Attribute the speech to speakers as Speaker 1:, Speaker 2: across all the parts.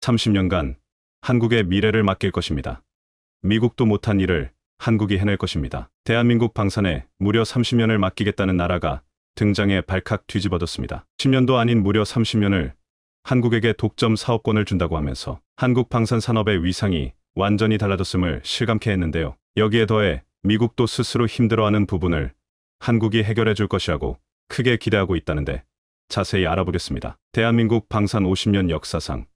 Speaker 1: 30년간 한국의 미래를 맡길 것입니다. 미국도 못한 일을 한국이 해낼 것입니다. 대한민국 방산에 무려 30년을 맡기겠다는 나라가 등장해 발칵 뒤집어졌습니다. 10년도 아닌 무려 30년을 한국에게 독점 사업권을 준다고 하면서 한국 방산 산업의 위상이 완전히 달라졌음을 실감케 했는데요. 여기에 더해 미국도 스스로 힘들어하는 부분을 한국이 해결해 줄 것이라고 크게 기대하고 있다는데 자세히 알아보겠습니다. 대한민국 방산 50년 역사상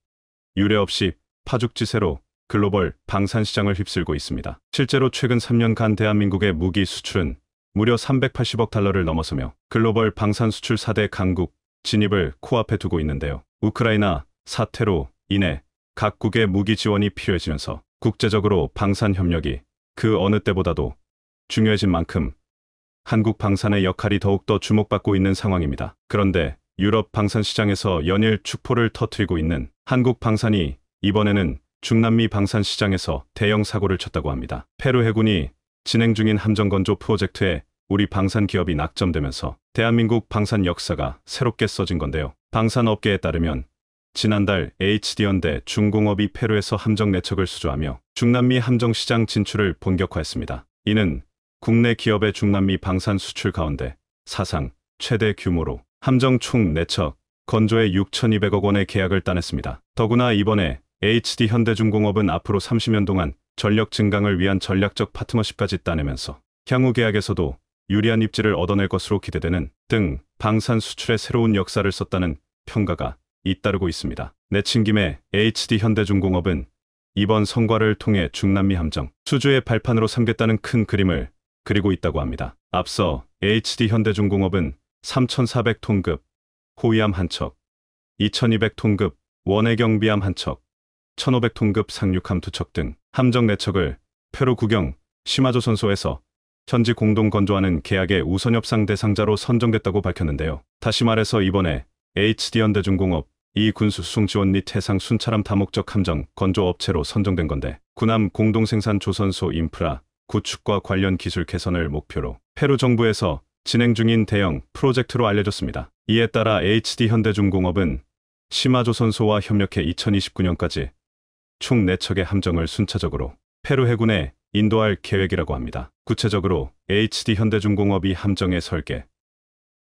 Speaker 1: 유례없이 파죽지세로 글로벌 방산 시장을 휩쓸고 있습니다. 실제로 최근 3년간 대한민국의 무기 수출은 무려 380억 달러를 넘어서며 글로벌 방산 수출 4대 강국 진입을 코앞에 두고 있는데요. 우크라이나 사태로 인해 각국의 무기 지원이 필요해지면서 국제적으로 방산 협력이 그 어느 때보다도 중요해진 만큼 한국 방산의 역할이 더욱더 주목받고 있는 상황입니다. 그런데 유럽 방산 시장에서 연일 축포를 터뜨리고 있는 한국 방산이 이번에는 중남미 방산 시장에서 대형 사고를 쳤다고 합니다. 페루 해군이 진행 중인 함정 건조 프로젝트에 우리 방산 기업이 낙점되면서 대한민국 방산 역사가 새롭게 써진 건데요. 방산업계에 따르면 지난달 HD현대 중공업이 페루에서 함정 내척을 수주하며 중남미 함정 시장 진출을 본격화했습니다. 이는 국내 기업의 중남미 방산 수출 가운데 사상 최대 규모로 함정 총 내척, 건조에 6,200억 원의 계약을 따냈습니다. 더구나 이번에 HD현대중공업은 앞으로 30년 동안 전력 증강을 위한 전략적 파트너십까지 따내면서 향후 계약에서도 유리한 입지를 얻어낼 것으로 기대되는 등 방산 수출의 새로운 역사를 썼다는 평가가 잇따르고 있습니다. 내친 김에 HD현대중공업은 이번 성과를 통해 중남미 함정 수주의 발판으로 삼겠다는 큰 그림을 그리고 있다고 합니다. 앞서 HD현대중공업은 3,400톤급 호위함 한 척, 2,200톤급 원해경비함 한 척, 1,500톤급 상륙함 2척 등 함정 4척을 페루 국영 시마조선소에서 현지 공동 건조하는 계약의 우선 협상 대상자로 선정됐다고 밝혔는데요. 다시 말해서 이번에 HD현대중공업 이 군수 수송 지원 및 해상 순찰함 다목적 함정 건조 업체로 선정된 건데 군함 공동생산 조선소 인프라 구축과 관련 기술 개선을 목표로 페루 정부에서 진행 중인 대형 프로젝트로 알려졌습니다. 이에 따라 HD현대중공업은 시마조선소와 협력해 2029년까지 총 4척의 함정을 순차적으로 페루 해군에 인도할 계획이라고 합니다. 구체적으로 HD현대중공업이 함정의 설계,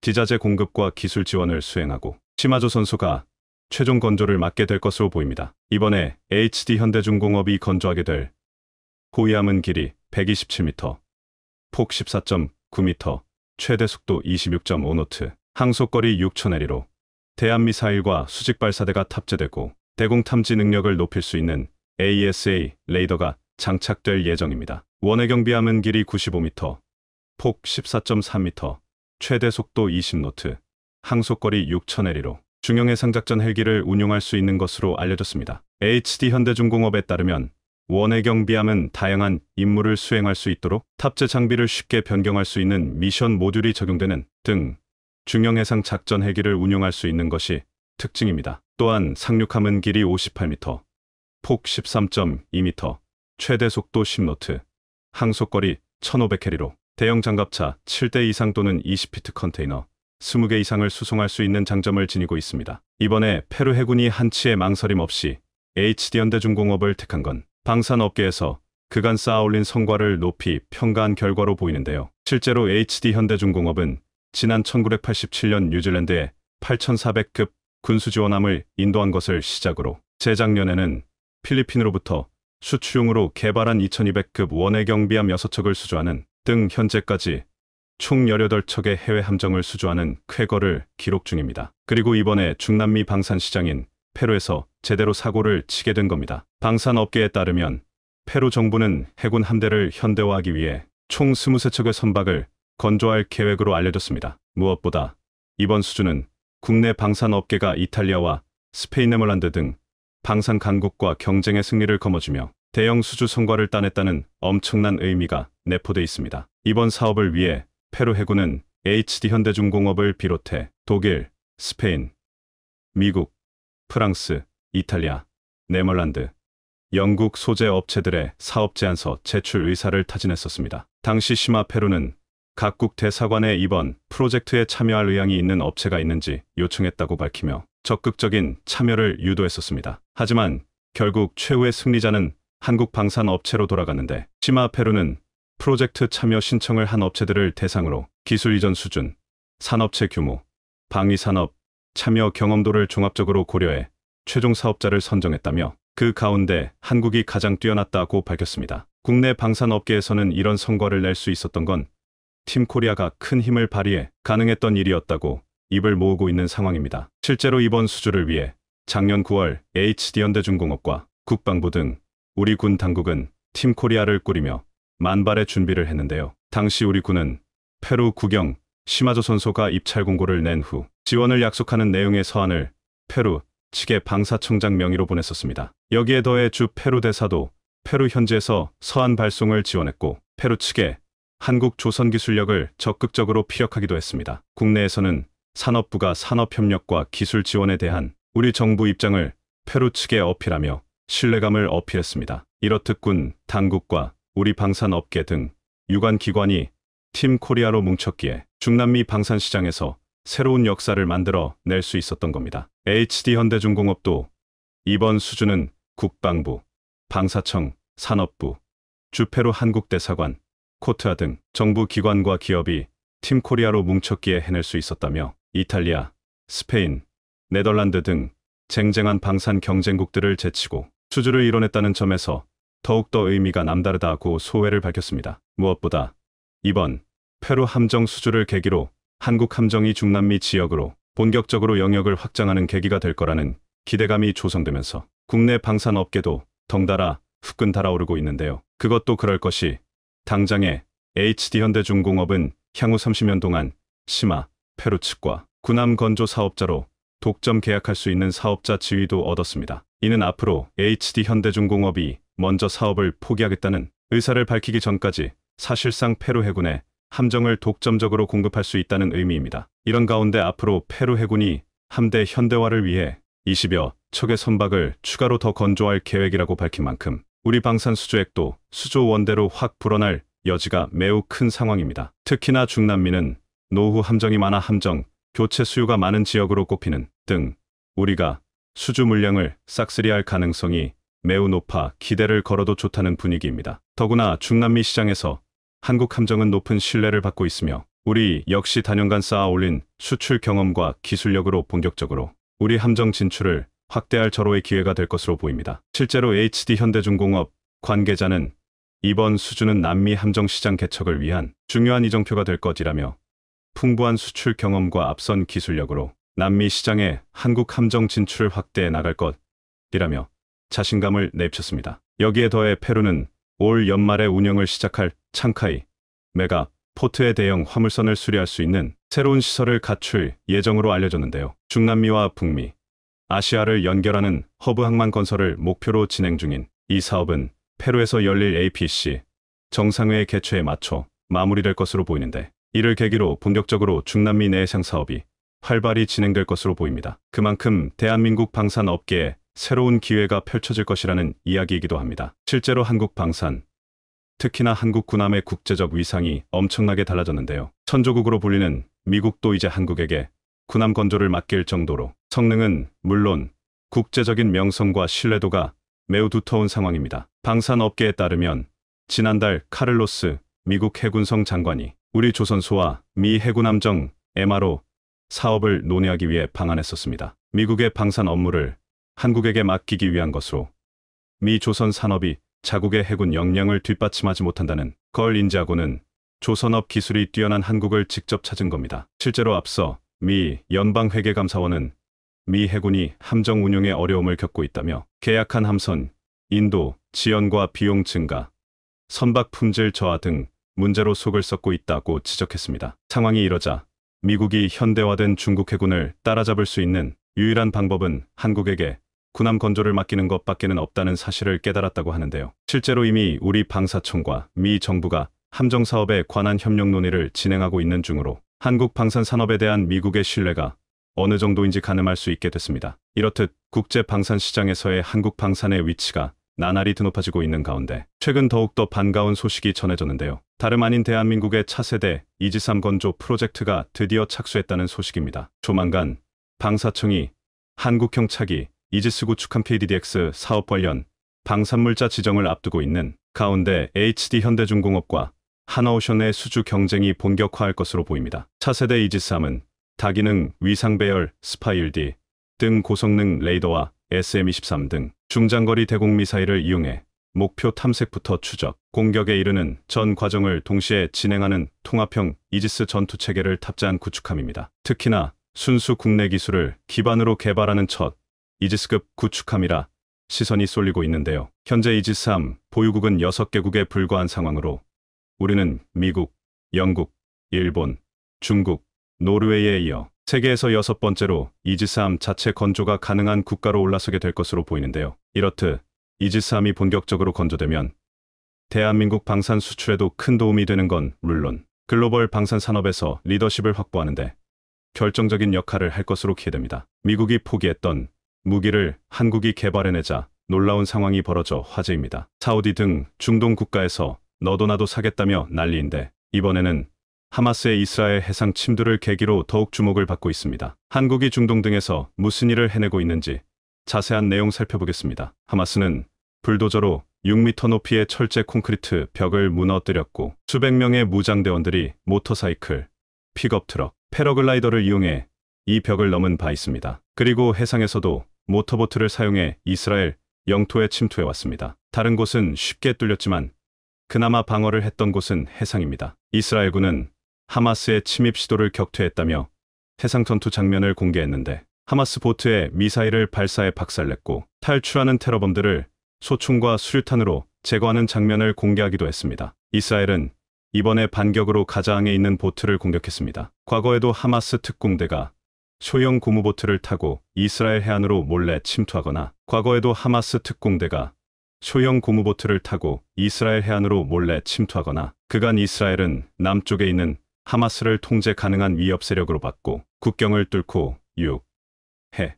Speaker 1: 지자재 공급과 기술 지원을 수행하고 시마조선소가 최종 건조를 맡게 될 것으로 보입니다. 이번에 HD현대중공업이 건조하게 될 호위함은 길이 127m, 폭 14.9m, 최대 속도 26.5노트, 항속거리 6,000해리로 대한미사일과 수직발사대가 탑재되고 대공 탐지 능력을 높일 수 있는 AESA 레이더가 장착될 예정입니다. 원해경비함은 길이 95m, 폭 14.3m, 최대 속도 20노트, 항속거리 6,000해리로 중형해상작전 헬기를 운용할 수 있는 것으로 알려졌습니다. HD현대중공업에 따르면 원해경비함은 다양한 임무를 수행할 수 있도록 탑재 장비를 쉽게 변경할 수 있는 미션 모듈이 적용되는 등 중형해상 작전 헬기를 운용할 수 있는 것이 특징입니다. 또한 상륙함은 길이 58m, 폭 13.2m, 최대 속도 10노트, 항속거리 1,500해리로 대형 장갑차 7대 이상 또는 20피트 컨테이너 20개 이상을 수송할 수 있는 장점을 지니고 있습니다. 이번에 페루 해군이 한치의 망설임 없이 HD현대중공업을 택한 건 방산업계에서 그간 쌓아올린 성과를 높이 평가한 결과로 보이는데요. 실제로 HD현대중공업은 지난 1987년 뉴질랜드에 8,400급 군수지원함을 인도한 것을 시작으로 재작년에는 필리핀으로부터 수출용으로 개발한 2,200급 원해경비함 6척을 수주하는 등 현재까지 총 18척의 해외 함정을 수주하는 쾌거를 기록 중입니다. 그리고 이번에 중남미 방산 시장인 페루에서 제대로 사고를 치게 된 겁니다. 방산업계에 따르면 페루 정부는 해군 함대를 현대화하기 위해 총 23척의 선박을 건조할 계획으로 알려졌습니다. 무엇보다 이번 수주는 국내 방산업계가 이탈리아와 스페인, 네덜란드 등 방산 강국과 경쟁의 승리를 거머쥐며 대형 수주 성과를 따냈다는 엄청난 의미가 내포돼 있습니다. 이번 사업을 위해 페루 해군은 HD현대중공업을 비롯해 독일, 스페인, 미국, 프랑스, 이탈리아, 네덜란드, 영국 소재 업체들의 사업 제안서 제출 의사를 타진했었습니다. 당시 시마 페루는 각국 대사관에 이번 프로젝트에 참여할 의향이 있는 업체가 있는지 요청했다고 밝히며 적극적인 참여를 유도했었습니다. 하지만 결국 최후의 승리자는 한국 방산 업체로 돌아갔는데, 시마 페루는 프로젝트 참여 신청을 한 업체들을 대상으로 기술 이전 수준, 산업체 규모, 방위 산업, 참여 경험도를 종합적으로 고려해 최종 사업자를 선정했다며 그 가운데 한국이 가장 뛰어났다고 밝혔습니다. 국내 방산업계에서는 이런 성과를 낼 수 있었던 건 팀 코리아가 큰 힘을 발휘해 가능했던 일이었다고 입을 모으고 있는 상황입니다. 실제로 이번 수주를 위해 작년 9월 HD현대중공업과 국방부 등 우리 군 당국은 팀 코리아를 꾸리며 만발의 준비를 했는데요. 당시 우리 군은 페루 국영 시마조선소가 입찰 공고를 낸 후 지원을 약속하는 내용의 서한을 페루 측의 방사청장 명의로 보냈었습니다. 여기에 더해 주 페루 대사도 페루 현지에서 서한 발송을 지원했고, 페루 측에 한국 조선기술력을 적극적으로 피력하기도 했습니다. 국내에서는 산업부가 산업협력과 기술 지원에 대한 우리 정부 입장을 페루 측에 어필하며 신뢰감을 어필했습니다. 이렇듯 군, 당국과 우리 방산업계 등 유관기관이 팀 코리아로 뭉쳤기에 중남미 방산시장에서 새로운 역사를 만들어 낼 수 있었던 겁니다. HD현대중공업도 이번 수주는 국방부, 방사청, 산업부, 주페루 한국대사관, 코트아 등 정부 기관과 기업이 팀 코리아로 뭉쳤기에 해낼 수 있었다며 이탈리아, 스페인, 네덜란드 등 쟁쟁한 방산 경쟁국들을 제치고 수주를 이뤄냈다는 점에서 더욱더 의미가 남다르다고 소회를 밝혔습니다. 무엇보다 이번 페루 함정 수주를 계기로 한국 함정이 중남미 지역으로 본격적으로 영역을 확장하는 계기가 될 거라는 기대감이 조성되면서 국내 방산업계도 덩달아 후끈 달아오르고 있는데요. 그것도 그럴 것이 당장의 HD현대중공업은 향후 30년 동안 시마, 페루 측과 군함 건조 사업자로 독점 계약할 수 있는 사업자 지위도 얻었습니다. 이는 앞으로 HD현대중공업이 먼저 사업을 포기하겠다는 의사를 밝히기 전까지 사실상 페루 해군에 함정을 독점적으로 공급할 수 있다는 의미입니다. 이런 가운데 앞으로 페루 해군이 함대 현대화를 위해 20여 척의 선박을 추가로 더 건조할 계획이라고 밝힌 만큼 우리 방산 수주액도 수조 원대로 확 불어날 여지가 매우 큰 상황입니다. 특히나 중남미는 노후 함정이 많아 함정 교체 수요가 많은 지역으로 꼽히는 등 우리가 수주 물량을 싹쓸이할 가능성이 매우 높아 기대를 걸어도 좋다는 분위기입니다. 더구나 중남미 시장에서 한국 함정은 높은 신뢰를 받고 있으며 우리 역시 단연간 쌓아 올린 수출 경험과 기술력으로 본격적으로 우리 함정 진출을 확대할 절호의 기회가 될 것으로 보입니다. 실제로 HD현대중공업 관계자는 이번 수주는 남미 함정 시장 개척을 위한 중요한 이정표가 될 것이라며 풍부한 수출 경험과 앞선 기술력으로 남미 시장에 한국 함정 진출을 확대해 나갈 것이라며 자신감을 내비쳤습니다. 여기에 더해 페루는 올 연말에 운영을 시작할 창카이 메가 포트의 대형 화물선을 수리할 수 있는 새로운 시설을 갖출 예정으로 알려졌는데요. 중남미와 북미, 아시아를 연결하는 허브 항만 건설을 목표로 진행 중인 이 사업은 페루에서 열릴 APC 정상회의 개최에 맞춰 마무리될 것으로 보이는데, 이를 계기로 본격적으로 중남미 내해상 사업이 활발히 진행될 것으로 보입니다. 그만큼 대한민국 방산업계에 새로운 기회가 펼쳐질 것이라는 이야기이기도 합니다. 실제로 한국 방산, 특히나 한국 군함의 국제적 위상이 엄청나게 달라졌는데요. 천조국으로 불리는 미국도 이제 한국에게 군함 건조를 맡길 정도로 성능은 물론 국제적인 명성과 신뢰도가 매우 두터운 상황입니다. 방산업계에 따르면 지난달 카를로스 미국 해군성 장관이 우리 조선소와 미 해군함정 MRO 사업을 논의하기 위해 방한했었습니다. 미국의 방산 업무를 한국에게 맡기기 위한 것으로 미 조선 산업이 자국의 해군 역량을 뒷받침하지 못한다는 걸 인지하고는 조선업 기술이 뛰어난 한국을 직접 찾은 겁니다. 실제로 앞서 미 연방회계감사원은 미 해군이 함정 운용에 어려움을 겪고 있다며 계약한 함선, 인도, 지연과 비용 증가, 선박 품질 저하 등 문제로 속을 썩고 있다고 지적했습니다. 상황이 이러자 미국이 현대화된 중국 해군을 따라잡을 수 있는 유일한 방법은 한국에게 군함 건조를 맡기는 것밖에는 없다는 사실을 깨달았다고 하는데요. 실제로 이미 우리 방사청과 미 정부가 함정 사업에 관한 협력 논의를 진행하고 있는 중으로 한국 방산 산업에 대한 미국의 신뢰가 어느 정도인지 가늠할 수 있게 됐습니다. 이렇듯 국제 방산 시장에서의 한국 방산의 위치가 나날이 드높아지고 있는 가운데 최근 더욱더 반가운 소식이 전해졌는데요. 다름 아닌 대한민국의 차세대 이지삼 건조 프로젝트가 드디어 착수했다는 소식입니다. 조만간 방사청이 한국형 차기 이지스 구축함 KDDX 사업 관련 방산물자 지정을 앞두고 있는 가운데 HD 현대중공업과 하나오션의 수주 경쟁이 본격화할 것으로 보입니다. 차세대 이지스함은 다기능 위상 배열 스파1D 등 고성능 레이더와 SM-23 등 중장거리 대공 미사일을 이용해 목표 탐색부터 추적, 공격에 이르는 전 과정을 동시에 진행하는 통합형 이지스 전투체계를 탑재한 구축함입니다. 특히나 순수 국내 기술을 기반으로 개발하는 첫 이지스급 구축함이라 시선이 쏠리고 있는데요. 현재 이지스함 보유국은 6개국에 불과한 상황으로 우리는 미국, 영국, 일본, 중국, 노르웨이에 이어 세계에서 6번째로 이지스함 자체 건조가 가능한 국가로 올라서게 될 것으로 보이는데요. 이렇듯 이지스함이 본격적으로 건조되면 대한민국 방산 수출에도 큰 도움이 되는 건 물론 글로벌 방산 산업에서 리더십을 확보하는데 결정적인 역할을 할 것으로 기대됩니다. 미국이 포기했던 무기를 한국이 개발해내자 놀라운 상황이 벌어져 화제입니다. 사우디 등 중동 국가에서 너도 나도 사겠다며 난리인데 이번에는 하마스의 이스라엘 해상 침투를 계기로 더욱 주목을 받고 있습니다. 한국이 중동 등에서 무슨 일을 해내고 있는지 자세한 내용 살펴보겠습니다. 하마스는 불도저로 6m 높이의 철제 콘크리트 벽을 무너뜨렸고 수백 명의 무장대원들이 모터사이클, 픽업트럭, 패러글라이더를 이용해 이 벽을 넘은 바 있습니다. 그리고 해상에서도 모터보트를 사용해 이스라엘 영토에 침투해왔습니다. 다른 곳은 쉽게 뚫렸지만 그나마 방어를 했던 곳은 해상입니다. 이스라엘군은 하마스의 침입 시도를 격퇴했다며 해상 전투 장면을 공개했는데 하마스 보트에 미사일을 발사해 박살냈고 탈출하는 테러범들을 소총과 수류탄으로 제거하는 장면을 공개하기도 했습니다. 이스라엘은 이번에 반격으로 가자항에 있는 보트를 공격했습니다. 과거에도 하마스 특공대가 소형 고무보트를 타고 이스라엘 해안으로 몰래 침투하거나 과거에도 하마스 특공대가 소형 고무보트를 타고 이스라엘 해안으로 몰래 침투하거나 그간 이스라엘은 남쪽에 있는 하마스를 통제 가능한 위협 세력으로 봤고 국경을 뚫고 육, 해,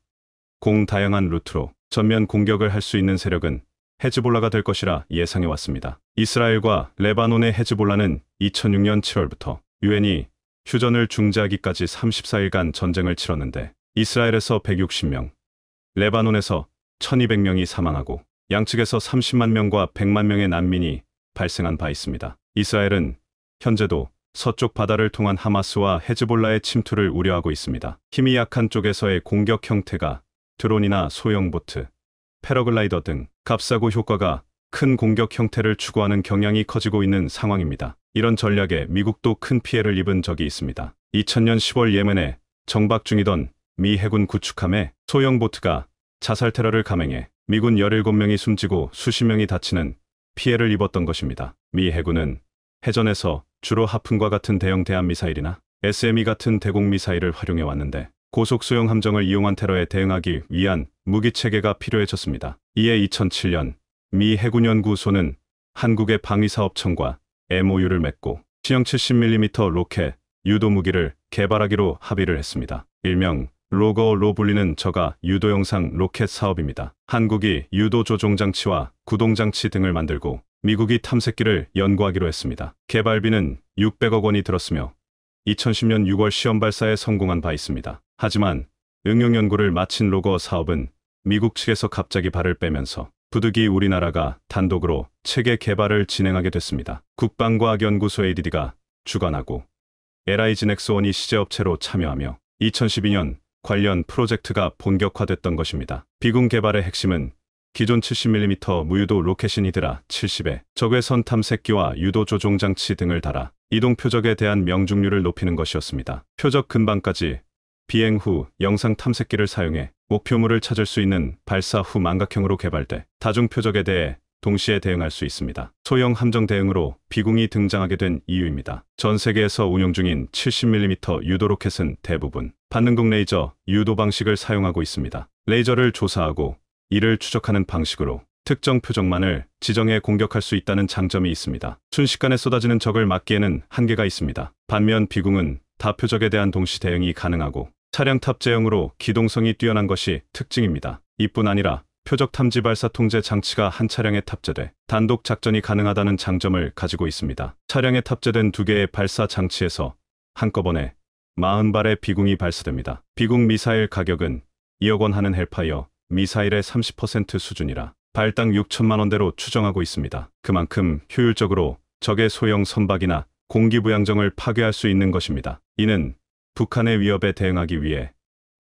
Speaker 1: 공 다양한 루트로 전면 공격을 할 수 있는 세력은 헤즈볼라가 될 것이라 예상해왔습니다. 이스라엘과 레바논의 헤즈볼라는 2006년 7월부터 유엔이 휴전을 중지하기까지 34일간 전쟁을 치렀는데 이스라엘에서 160명, 레바논에서 1200명이 사망하고 양측에서 30만 명과 100만 명의 난민이 발생한 바 있습니다. 이스라엘은 현재도 서쪽 바다를 통한 하마스와 헤즈볼라의 침투를 우려하고 있습니다. 힘이 약한 쪽에서의 공격 형태가 드론이나 소형 보트, 패러글라이더 등 값싸고 효과가 큰 공격 형태를 추구하는 경향이 커지고 있는 상황입니다. 이런 전략에 미국도 큰 피해를 입은 적이 있습니다. 2000년 10월 예멘에 정박 중이던 미 해군 구축함에 소형 보트가 자살 테러를 감행해 미군 17명이 숨지고 수십 명이 다치는 피해를 입었던 것입니다. 미 해군은 해전에서 주로 하푼과 같은 대형 대한미사일이나 SME 같은 대공미사일을 활용해 왔는데 고속소형 함정을 이용한 테러에 대응하기 위한 무기체계가 필요해졌습니다. 이에 2007년 미 해군연구소는 한국의 방위사업청과 MOU를 맺고 시형 70mm 로켓 유도 무기를 개발하기로 합의를 했습니다. 일명 로거로 불리는 저가 유도 영상 로켓 사업입니다. 한국이 유도 조종장치와 구동장치 등을 만들고 미국이 탐색기를 연구하기로 했습니다. 개발비는 600억 원이 들었으며 2010년 6월 시험 발사에 성공한 바 있습니다. 하지만 응용 연구를 마친 로거 사업은 미국 측에서 갑자기 발을 빼면서 부득이 우리나라가 단독으로 체계 개발을 진행하게 됐습니다. 국방과학연구소 ADD가 주관하고 LIG넥스원이 시제업체로 참여하며 2012년 관련 프로젝트가 본격화됐던 것입니다. 비군 개발의 핵심은 기존 70mm 무유도 로켓인 히드라 70에 적외선 탐색기와 유도 조종 장치 등을 달아 이동 표적에 대한 명중률을 높이는 것이었습니다. 표적 근방까지 비행 후 영상 탐색기를 사용해 목표물을 찾을 수 있는 발사 후 망각형으로 개발돼 다중 표적에 대해 동시에 대응할 수 있습니다. 소형 함정 대응으로 비궁이 등장하게 된 이유입니다. 전 세계에서 운용 중인 70mm 유도 로켓은 대부분 반능동 레이저 유도 방식을 사용하고 있습니다. 레이저를 조사하고 이를 추적하는 방식으로 특정 표적만을 지정해 공격할 수 있다는 장점이 있습니다. 순식간에 쏟아지는 적을 막기에는 한계가 있습니다. 반면 비궁은 다표적에 대한 동시 대응이 가능하고 차량 탑재형으로 기동성이 뛰어난 것이 특징입니다. 이뿐 아니라 표적 탐지 발사 통제 장치가 한 차량에 탑재돼 단독 작전이 가능하다는 장점을 가지고 있습니다. 차량에 탑재된 2개의 발사 장치에서 한꺼번에 40발의 비궁이 발사됩니다. 비궁 미사일 가격은 2억 원 하는 헬파이어 미사일의 30% 수준이라 발당 6천만 원대로 추정하고 있습니다. 그만큼 효율적으로 적의 소형 선박이나 공기부양정을 파괴할 수 있는 것입니다. 이는 북한의 위협에 대응하기 위해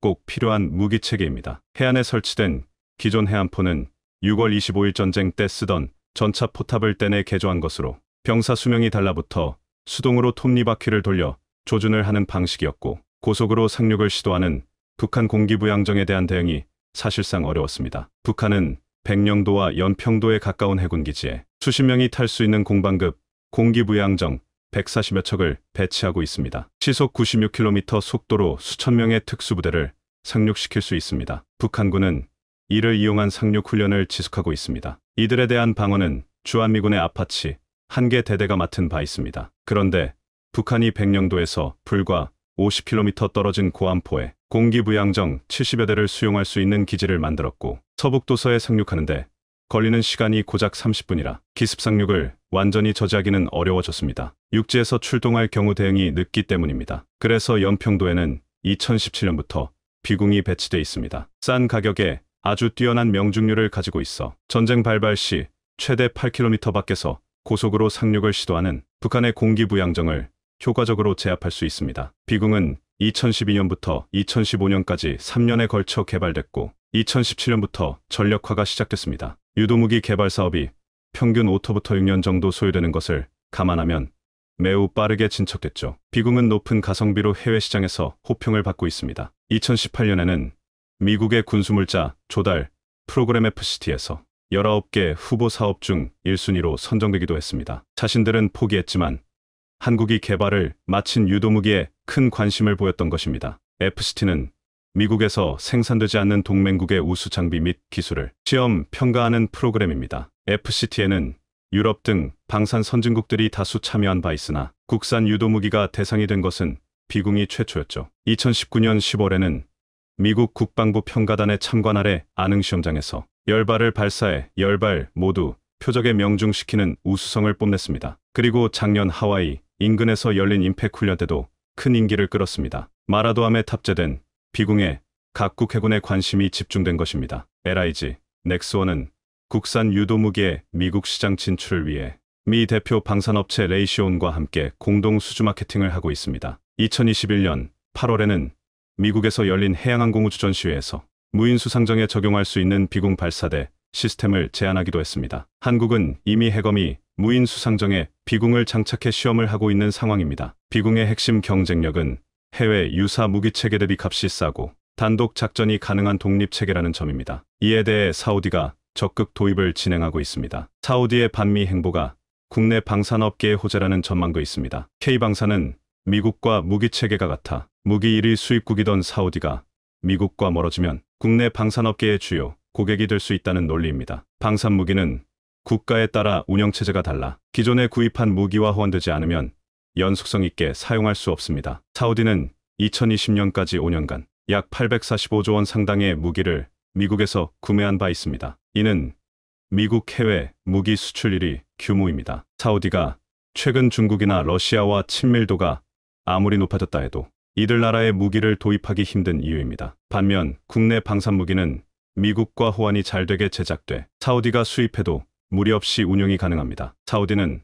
Speaker 1: 꼭 필요한 무기체계입니다. 해안에 설치된 기존 해안포는 6월 25일 전쟁 때 쓰던 전차 포탑을 떼내 개조한 것으로 병사 수명이 달라붙어 수동으로 톱니바퀴를 돌려 조준을 하는 방식이었고, 고속으로 상륙을 시도하는 북한 공기부양정에 대한 대응이 사실상 어려웠습니다. 북한은 백령도와 연평도에 가까운 해군기지에 수십 명이 탈 수 있는 공방급 공기부양정 140여 척을 배치하고 있습니다. 시속 96km 속도로 수천 명의 특수부대를 상륙시킬 수 있습니다. 북한군은 이를 이용한 상륙 훈련을 지속하고 있습니다. 이들에 대한 방어는 주한미군의 아파치 1개 대대가 맡은 바 있습니다. 그런데 북한이 백령도에서 불과 50km 떨어진 고안포에 공기부양정 70여 대를 수용할 수 있는 기지를 만들었고, 서북도서에 상륙하는데 걸리는 시간이 고작 30분이라 기습 상륙을 완전히 저지하기는 어려워졌습니다. 육지에서 출동할 경우 대응이 늦기 때문입니다. 그래서 연평도에는 2017년부터 비궁이 배치돼 있습니다. 싼 가격에 아주 뛰어난 명중률을 가지고 있어 전쟁 발발 시 최대 8km 밖에서 고속으로 상륙을 시도하는 북한의 공기부양정을 효과적으로 제압할 수 있습니다. 비궁은 2012년부터 2015년까지 3년에 걸쳐 개발됐고 2017년부터 전력화가 시작됐습니다. 유도무기 개발 사업이 평균 5터부터 6년 정도 소요되는 것을 감안하면 매우 빠르게 진척됐죠. 비궁은 높은 가성비로 해외 시장에서 호평을 받고 있습니다. 2018년에는 미국의 군수물자 조달 프로그램 FCT에서 19개 후보 사업 중 1순위로 선정되기도 했습니다. 자신들은 포기했지만 한국이 개발을 마친 유도무기에 큰 관심을 보였던 것입니다. FCT는 미국에서 생산되지 않는 동맹국의 우수 장비 및 기술을 시험 평가하는 프로그램입니다. FCT에는 유럽 등 방산 선진국들이 다수 참여한 바 있으나 국산 유도무기가 대상이 된 것은 비궁이 최초였죠. 2019년 10월에는 미국 국방부 평가단의 참관 아래 안흥시험장에서 10발을 발사해 10발 모두 표적에 명중시키는 우수성을 뽐냈습니다. 그리고 작년 하와이 인근에서 열린 임팩 훈련 때도 큰 인기를 끌었습니다. 마라도함에 탑재된 비궁에 각국 해군의 관심이 집중된 것입니다. LIG 넥스원은 국산 유도무기의 미국 시장 진출을 위해 미 대표 방산업체 레이시온과 함께 공동 수주 마케팅을 하고 있습니다. 2021년 8월에는 미국에서 열린 해양항공우주 전시회에서 무인 수상정에 적용할 수 있는 비궁 발사대 시스템을 제안하기도 했습니다. 한국은 이미 해검이 무인 수상정에 비궁을 장착해 시험을 하고 있는 상황입니다. 비궁의 핵심 경쟁력은 해외 유사 무기체계 대비 값이 싸고 단독 작전이 가능한 독립체계라는 점입니다. 이에 대해 사우디가 적극 도입을 진행하고 있습니다. 사우디의 반미 행보가 국내 방산업계의 호재라는 전망도 있습니다. K방산은 미국과 무기체계가 같아 무기 1위 수입국이던 사우디가 미국과 멀어지면 국내 방산업계의 주요 고객이 될 수 있다는 논리입니다. 방산무기는 국가에 따라 운영체제가 달라 기존에 구입한 무기와 호환되지 않으면 연속성 있게 사용할 수 없습니다. 사우디는 2020년까지 5년간 약 845조 원 상당의 무기를 미국에서 구매한 바 있습니다. 이는 미국 해외 무기 수출 1위 규모입니다. 사우디가 최근 중국이나 러시아와 친밀도가 아무리 높아졌다 해도 이들 나라의 무기를 도입하기 힘든 이유입니다. 반면 국내 방산무기는 미국과 호환이 잘 되게 제작돼 사우디가 수입해도 무리 없이 운용이 가능합니다. 사우디는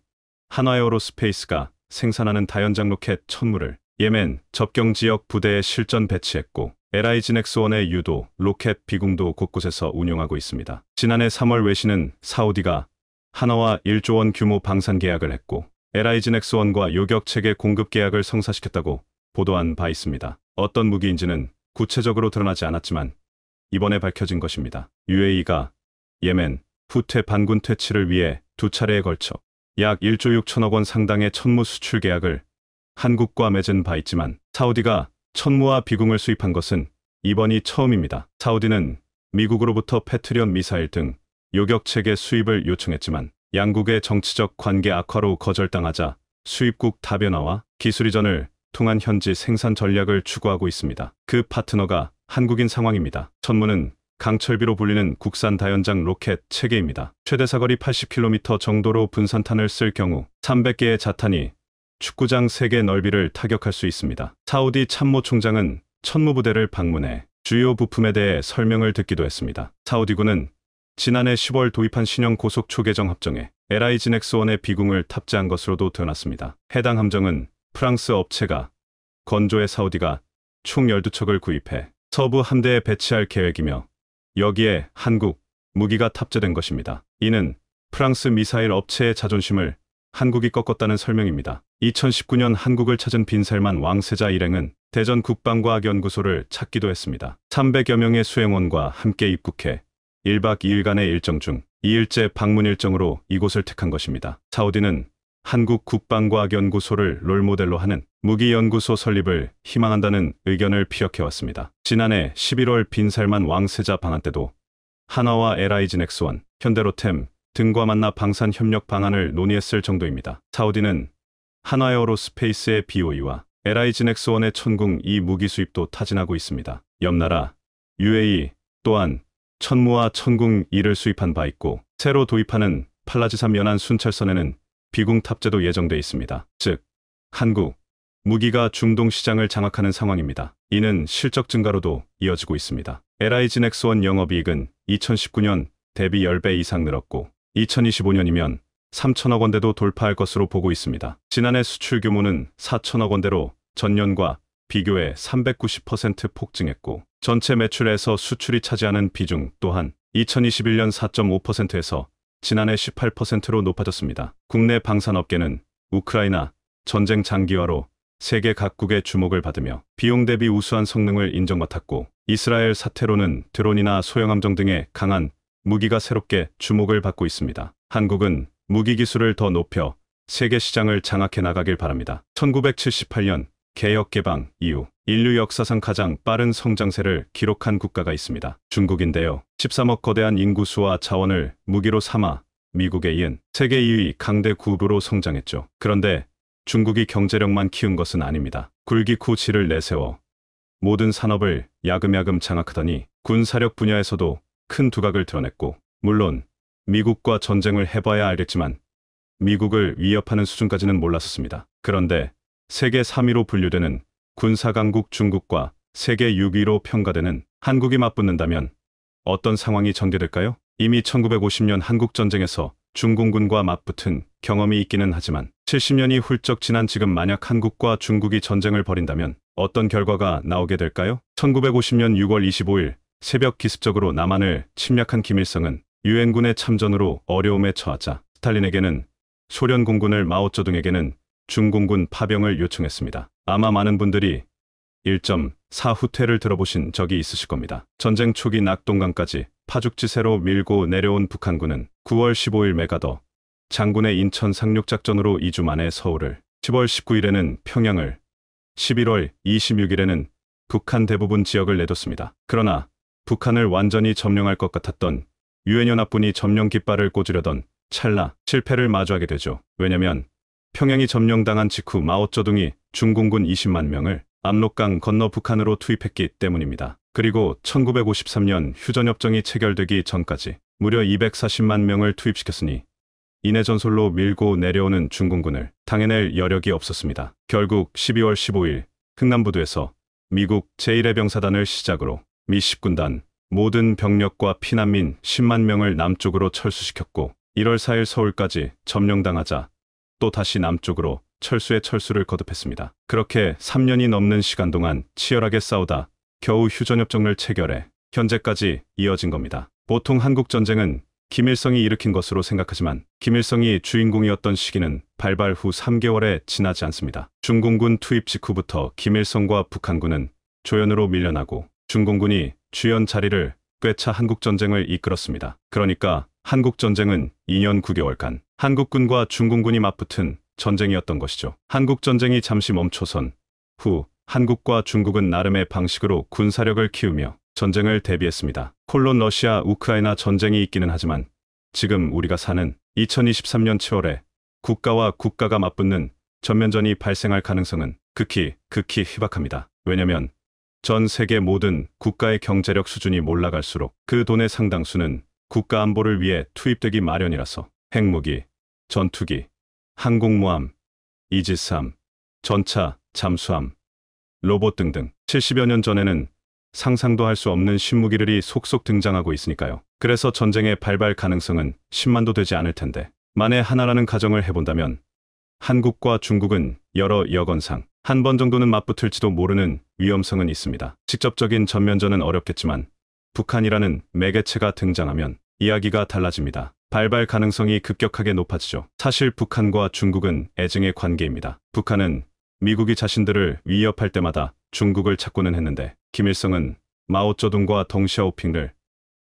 Speaker 1: 한화에어로스페이스가 생산하는 다연장 로켓 천무를 예멘 접경지역 부대에 실전 배치했고 LIG 넥스원의 유도 로켓 비궁도 곳곳에서 운용하고 있습니다. 지난해 3월 외신은 사우디가 한화와 1조 원 규모 방산 계약을 했고 LIG 넥스원과 요격체계 공급 계약을 성사시켰다고 보도한 바 있습니다. 어떤 무기인지는 구체적으로 드러나지 않았지만 이번에 밝혀진 것입니다. UAE가 예멘 후퇴 반군 퇴치를 위해 두 차례에 걸쳐 약 1조 6천억 원 상당의 천무 수출 계약을 한국과 맺은 바 있지만 사우디가 천무와 비궁을 수입한 것은 이번이 처음입니다. 사우디는 미국으로부터 패트리엇 미사일 등 요격체계 수입을 요청했지만 양국의 정치적 관계 악화로 거절당하자 수입국 다변화와 기술 이전을 통한 현지 생산 전략을 추구하고 있습니다. 그 파트너가 한국인 상황입니다. 천무는 강철비로 불리는 국산 다연장 로켓 체계입니다. 최대 사거리 80km 정도로 분산탄을 쓸 경우 300개의 자탄이 축구장 3개 넓이를 타격할 수 있습니다. 사우디 참모총장은 천무부대를 방문해 주요 부품에 대해 설명을 듣기도 했습니다. 사우디군은 지난해 10월 도입한 신형 고속 초계정 합정에 LIGX-1의 비궁을 탑재한 것으로도 드러났습니다. 해당 함정은 프랑스 업체가 건조해 사우디가 총 12척을 구입해 서부 함대에 배치할 계획이며 여기에 한국 무기가 탑재된 것입니다. 이는 프랑스 미사일 업체의 자존심을 한국이 꺾었다는 설명입니다. 2019년 한국을 찾은 빈셀만 왕세자 일행은 대전 국방과학연구소를 찾기도 했습니다. 300여 명의 수행원과 함께 입국해 1박 2일간의 일정 중 2일째 방문 일정으로 이곳을 택한 것입니다. 사우디는 한국 국방과학연구소를 롤모델로 하는 무기연구소 설립을 희망한다는 의견을 피력해왔습니다. 지난해 11월 빈살만 왕세자 방한 때도 한화와 LIGX-1, 현대로템 등과 만나 방산 협력 방안을 논의했을 정도입니다. 사우디는 한화에어로스페이스의 BOE와 LIGX-1의 천궁 이 무기 수입도 타진하고 있습니다. 옆나라 UAE 또한 천무와 천궁 2를 수입한 바 있고 새로 도입하는 팔라지삼 연안 순찰선에는 비궁 탑재도 예정돼 있습니다. 즉, 한국 무기가 중동 시장을 장악하는 상황입니다. 이는 실적 증가로도 이어지고 있습니다. LIGX-1 영업이익은 2019년 대비 10배 이상 늘었고 2025년이면 3천억 원대도 돌파할 것으로 보고 있습니다. 지난해 수출 규모는 4천억 원대로 전년과 비교해 390% 폭증했고 전체 매출에서 수출이 차지하는 비중 또한 2021년 4.5%에서 지난해 18%로 높아졌습니다. 국내 방산업계는 우크라이나 전쟁 장기화로 세계 각국의 주목을 받으며 비용 대비 우수한 성능을 인정받았고 이스라엘 사태로는 드론이나 소형함정 등의 강한 무기가 새롭게 주목을 받고 있습니다. 한국은 무기 기술을 더 높여 세계 시장을 장악해 나가길 바랍니다. 1978년 개혁 개방 이후 인류 역사상 가장 빠른 성장세를 기록한 국가가 있습니다. 중국인데요. 13억 거대한 인구수와 자원을 무기로 삼아 미국에 이은 세계 2위 강대 국으로 성장했죠. 그런데 중국이 경제력만 키운 것은 아닙니다. 굴기쿠지를 내세워 모든 산업을 야금야금 장악하더니 군사력 분야에서도 큰 두각을 드러냈고 물론 미국과 전쟁을 해봐야 알겠지만 미국을 위협하는 수준까지는 몰랐었습니다. 그런데 세계 3위로 분류되는 군사강국 중국과 세계 6위로 평가되는 한국이 맞붙는다면 어떤 상황이 전개될까요? 이미 1950년 한국전쟁에서 중공군과 맞붙은 경험이 있기는 하지만 70년이 훌쩍 지난 지금 만약 한국과 중국이 전쟁을 벌인다면 어떤 결과가 나오게 될까요? 1950년 6월 25일 새벽 기습적으로 남한을 침략한 김일성은 유엔군의 참전으로 어려움에 처하자 스탈린에게는 소련 공군을 마오쩌둥에게는 중공군 파병을 요청했습니다. 아마 많은 분들이 1.4 후퇴를 들어보신 적이 있으실 겁니다. 전쟁 초기 낙동강까지 파죽지세로 밀고 내려온 북한군은 9월 15일 메가더 장군의 인천 상륙작전으로 2주 만에 서울을, 10월 19일에는 평양을, 11월 26일에는 북한 대부분 지역을 내뒀습니다. 그러나 북한을 완전히 점령할 것 같았던 유엔연합군이 점령 깃발을 꽂으려던 찰나 실패를 마주하게 되죠. 왜냐면 평양이 점령당한 직후 마오쩌둥이 중공군 20만 명을 압록강 건너 북한으로 투입했기 때문입니다. 그리고 1953년 휴전협정이 체결되기 전까지 무려 240만 명을 투입시켰으니 이내 전솔로 밀고 내려오는 중공군을 당해낼 여력이 없었습니다. 결국 12월 15일 흥남부두에서 미국 제1해병사단을 시작으로 미 10군단 모든 병력과 피난민 10만 명을 남쪽으로 철수시켰고 1월 4일 서울까지 점령당하자 또 다시 남쪽으로 철수를 거듭했습니다. 그렇게 3년이 넘는 시간 동안 치열하게 싸우다 겨우 휴전협정을 체결해 현재까지 이어진 겁니다. 보통 한국전쟁은 김일성이 일으킨 것으로 생각하지만 김일성이 주인공이었던 시기는 발발 후 3개월에 지나지 않습니다. 중공군 투입 직후부터 김일성과 북한군은 조연으로 밀려나고 중공군이 주연 자리를 꿰차 한국전쟁을 이끌었습니다. 그러니까 한국전쟁은 2년 9개월간 한국군과 중공군이 맞붙은 전쟁이었던 것이죠. 한국전쟁이 잠시 멈춰선 후 한국과 중국은 나름의 방식으로 군사력을 키우며 전쟁을 대비했습니다. 콜론 러시아 우크라이나 전쟁이 있기는 하지만 지금 우리가 사는 2023년 7월에 국가와 국가가 맞붙는 전면전이 발생할 가능성은 극히 희박합니다. 왜냐면 전 세계 모든 국가의 경제력 수준이 올라갈수록 그 돈의 상당수는 국가 안보를 위해 투입되기 마련이라서 핵무기, 전투기, 항공모함, 이지스함, 전차, 잠수함, 로봇 등등 70여 년 전에는 상상도 할 수 없는 신무기들이 속속 등장하고 있으니까요. 그래서 전쟁의 발발 가능성은 10만도 되지 않을 텐데, 만에 하나라는 가정을 해본다면 한국과 중국은 여러 여건상 한 번 정도는 맞붙을지도 모르는 위험성은 있습니다. 직접적인 전면전은 어렵겠지만 북한이라는 매개체가 등장하면 이야기가 달라집니다. 발발 가능성이 급격하게 높아지죠. 사실 북한과 중국은 애증의 관계입니다. 북한은 미국이 자신들을 위협할 때마다 중국을 찾고는 했는데, 김일성은 마오쩌둥과 덩샤오핑을,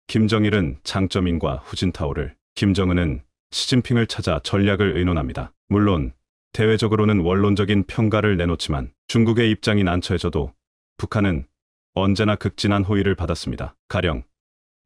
Speaker 1: 김정일은 장쩌민과 후진타오를, 김정은은 시진핑을 찾아 전략을 의논합니다. 물론 대외적으로는 원론적인 평가를 내놓지만 중국의 입장이 난처해져도 북한은 언제나 극진한 호의를 받았습니다. 가령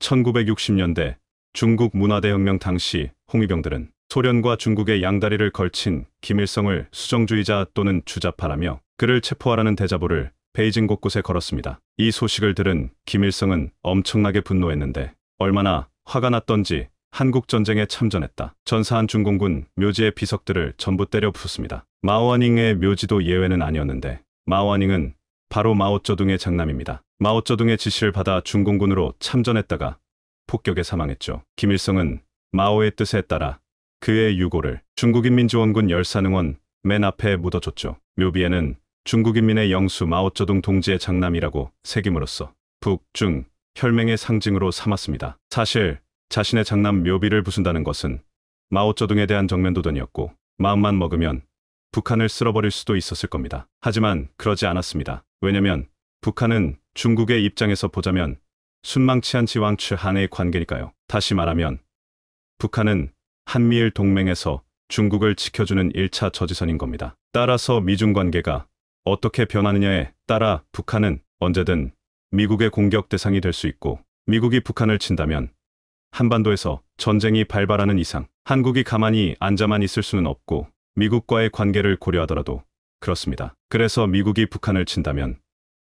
Speaker 1: 1960년대 중국 문화대혁명 당시 홍위병들은 소련과 중국의 양다리를 걸친 김일성을 수정주의자 또는 주자파라며 그를 체포하라는 대자보를 베이징 곳곳에 걸었습니다. 이 소식을 들은 김일성은 엄청나게 분노했는데 얼마나 화가 났던지 한국전쟁에 참전했다 전사한 중공군 묘지의 비석들을 전부 때려 부쉈습니다. 마오아닝의 묘지도 예외는 아니었는데, 마오아닝은 바로 마오쩌둥의 장남입니다. 마오쩌둥의 지시를 받아 중공군으로 참전했다가 폭격에 사망했죠. 김일성은 마오의 뜻에 따라 그의 유고를 중국인민지원군 열사능원 맨 앞에 묻어줬죠. 묘비에는 중국인민의 영수 마오쩌둥 동지의 장남이라고 새김으로써 북, 중, 혈맹의 상징으로 삼았습니다. 사실 자신의 장남 묘비를 부순다는 것은 마오쩌둥에 대한 정면도전이었고, 마음만 먹으면 북한을 쓸어버릴 수도 있었을 겁니다. 하지만 그러지 않았습니다. 왜냐면 북한은 중국의 입장에서 보자면 순망치한 지왕츠 한의 관계니까요. 다시 말하면 북한은 한미일 동맹에서 중국을 지켜주는 1차 저지선인 겁니다. 따라서 미중 관계가 어떻게 변하느냐에 따라 북한은 언제든 미국의 공격 대상이 될 수 있고, 미국이 북한을 친다면 한반도에서 전쟁이 발발하는 이상 한국이 가만히 앉아만 있을 수는 없고, 미국과의 관계를 고려하더라도 그렇습니다. 그래서 미국이 북한을 친다면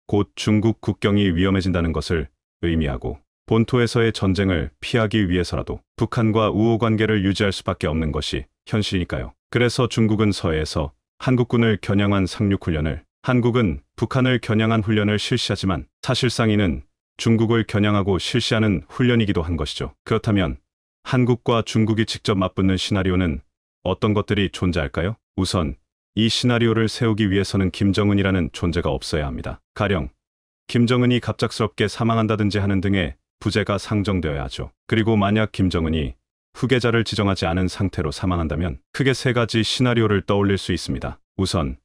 Speaker 1: 곧 중국 국경이 위험해진다는 것을 의미하고, 본토에서의 전쟁을 피하기 위해서라도 북한과 우호 관계를 유지할 수밖에 없는 것이 현실이니까요. 그래서 중국은 서해에서 한국군을 겨냥한 상륙훈련을, 한국은 북한을 겨냥한 훈련을 실시하지만 사실상 이는 중국을 겨냥하고 실시하는 훈련이기도 한 것이죠. 그렇다면 한국과 중국이 직접 맞붙는 시나리오는 어떤 것들이 존재할까요? 우선 이 시나리오를 세우기 위해서는 김정은이라는 존재가 없어야 합니다. 가령 김정은이 갑작스럽게 사망한다든지 하는 등의 부재가 상정되어야 하죠. 그리고 만약 김정은이 후계자를 지정하지 않은 상태로 사망한다면 크게 세 가지 시나리오를 떠올릴 수 있습니다. 우선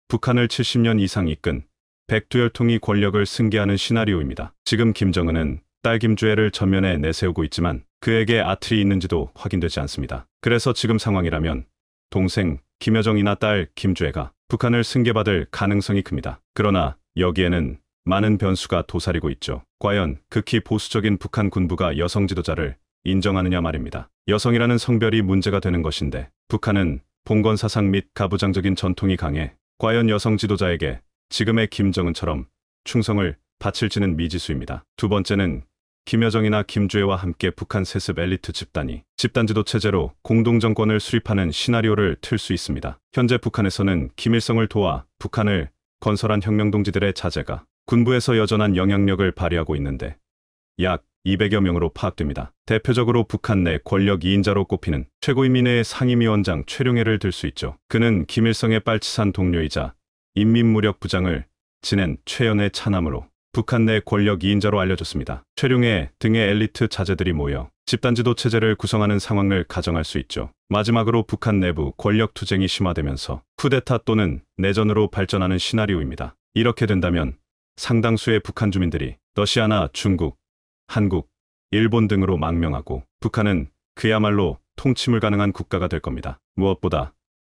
Speaker 1: 북한을 70년 이상 이끈 백두혈통이 권력을 승계하는 시나리오입니다. 지금 김정은은 딸 김주애를 전면에 내세우고 있지만 그에게 아틀이 있는지도 확인되지 않습니다. 그래서 지금 상황이라면 동생 김여정이나 딸 김주애가 북한을 승계받을 가능성이 큽니다. 그러나 여기에는 많은 변수가 도사리고 있죠. 과연 극히 보수적인 북한 군부가 여성 지도자를 인정하느냐 말입니다. 여성이라는 성별이 문제가 되는 것인데, 북한은 봉건 사상 및 가부장적인 전통이 강해 과연 여성 지도자에게 지금의 김정은처럼 충성을 바칠지는 미지수입니다. 두 번째는 김여정이나 김주애와 함께 북한 세습 엘리트 집단이 집단지도 체제로 공동정권을 수립하는 시나리오를 틀 수 있습니다. 현재 북한에서는 김일성을 도와 북한을 건설한 혁명동지들의 자제가 군부에서 여전한 영향력을 발휘하고 있는데 약 200여 명으로 파악됩니다. 대표적으로 북한 내 권력 2인자로 꼽히는 최고인민회의 상임위원장 최룡해를 들 수 있죠. 그는 김일성의 빨치산 동료이자 인민무력부장을 지낸 최연의 차남으로 북한 내 권력 2인자로 알려졌습니다. 최룡해 등의 엘리트 자제들이 모여 집단지도 체제를 구성하는 상황을 가정할 수 있죠. 마지막으로 북한 내부 권력 투쟁이 심화되면서 쿠데타 또는 내전으로 발전하는 시나리오입니다. 이렇게 된다면 상당수의 북한 주민들이 러시아나 중국, 한국, 일본 등으로 망명하고 북한은 그야말로 통치물 가능한 국가가 될 겁니다. 무엇보다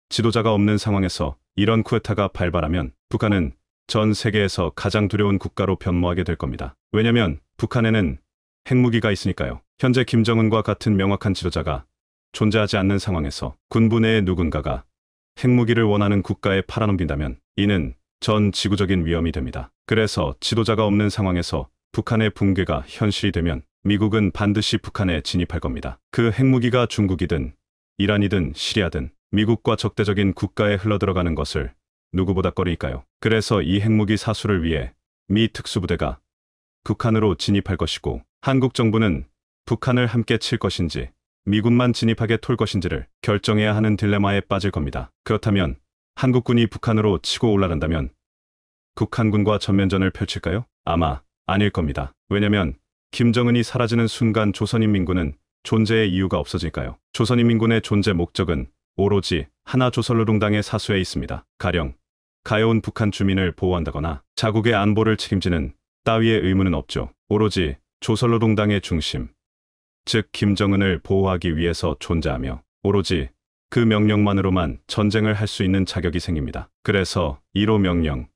Speaker 1: 지도자가 없는 상황에서 이런 쿠데타가 발발하면 북한은 전 세계에서 가장 두려운 국가로 변모하게 될 겁니다. 왜냐면 북한에는 핵무기가 있으니까요. 현재 김정은과 같은 명확한 지도자가 존재하지 않는 상황에서 군부 내의 누군가가 핵무기를 원하는 국가에 팔아넘긴다면 이는 전 지구적인 위험이 됩니다. 그래서 지도자가 없는 상황에서 북한의 붕괴가 현실이 되면 미국은 반드시 북한에 진입할 겁니다. 그 핵무기가 중국이든 이란이든 시리아든 미국과 적대적인 국가에 흘러들어가는 것을 누구보다 꺼리니까요. 그래서 이 핵무기 사수를 위해 미 특수부대가 북한으로 진입할 것이고 한국 정부는 북한을 함께 칠 것인지 미군만 진입하게 톨 것인지를 결정해야 하는 딜레마에 빠질 겁니다. 그렇다면 한국군이 북한으로 치고 올라간다면 북한군과 전면전을 펼칠까요? 아마 아닐 겁니다. 왜냐면 김정은이 사라지는 순간 조선인민군은 존재의 이유가 없어질까요? 조선인민군의 존재 목적은 오로지 하나 조선노동당의 사수에 있습니다. 가령 가여운 북한 주민을 보호한다거나 자국의 안보를 책임지는 따위의 의무는 없죠. 오로지 조선노동당의 중심, 즉 김정은을 보호하기 위해서 존재하며 오로지 그 명령만으로만 전쟁을 할 수 있는 자격이 생깁니다. 그래서 1호 명령,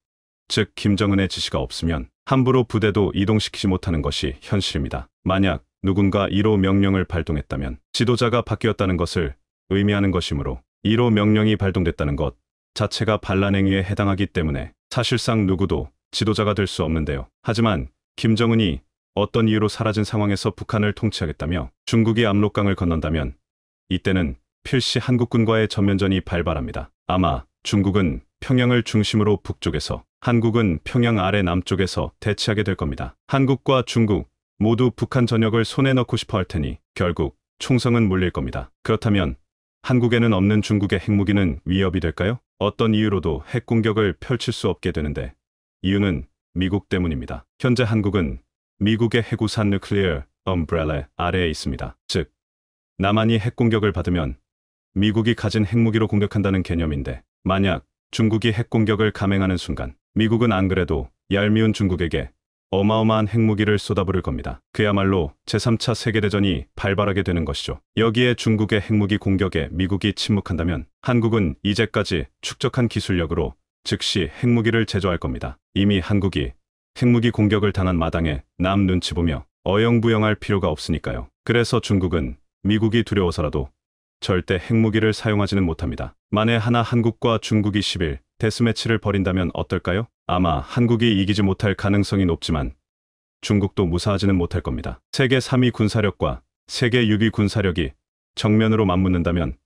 Speaker 1: 즉 김정은의 지시가 없으면 함부로 부대도 이동시키지 못하는 것이 현실입니다. 만약 누군가 1호 명령을 발동했다면 지도자가 바뀌었다는 것을 의미하는 것이므로 1호 명령이 발동됐다는 것 자체가 반란 행위에 해당하기 때문에 사실상 누구도 지도자가 될 수 없는데요. 하지만 김정은이 어떤 이유로 사라진 상황에서 북한을 통치하겠다며 중국이 압록강을 건넌다면 이때는 필시 한국군과의 전면전이 발발합니다. 아마 중국은 평양을 중심으로 북쪽에서 한국은 평양 아래 남쪽에서 대치하게 될 겁니다. 한국과 중국 모두 북한 전역을 손에 넣고 싶어 할 테니 결국 총성은 물릴 겁니다. 그렇다면 한국에는 없는 중국의 핵무기는 위협이 될까요? 어떤 이유로도 핵공격을 펼칠 수 없게 되는데 이유는 미국 때문입니다. 현재 한국은 미국의 해구산 뉴클리어 엄브렐라 아래에 있습니다. 즉, 남한이 핵공격을 받으면 미국이 가진 핵무기로 공격한다는 개념인데 만약 중국이 핵공격을 감행하는 순간 미국은 안 그래도 얄미운 중국에게 어마어마한 핵무기를 쏟아부을 겁니다. 그야말로 제3차 세계대전이 발발하게 되는 것이죠. 여기에 중국의 핵무기 공격에 미국이 침묵한다면 한국은 이제까지 축적한 기술력으로 즉시 핵무기를 제조할 겁니다. 이미 한국이 핵무기 공격을 당한 마당에 남 눈치 보며 어영부영할 필요가 없으니까요. 그래서 중국은 미국이 두려워서라도 절대 핵무기를 사용하지는 못합니다. 만에 하나 한국과 중국이 10일 데스매치를 벌인다면 어떨까요? 아마 한국이 이기지 못할 가능성이 높지만 중국도 무사하지는 못할 겁니다. 세계 3위 군사력과 세계 6위 군사력이 정면으로 맞붙는다면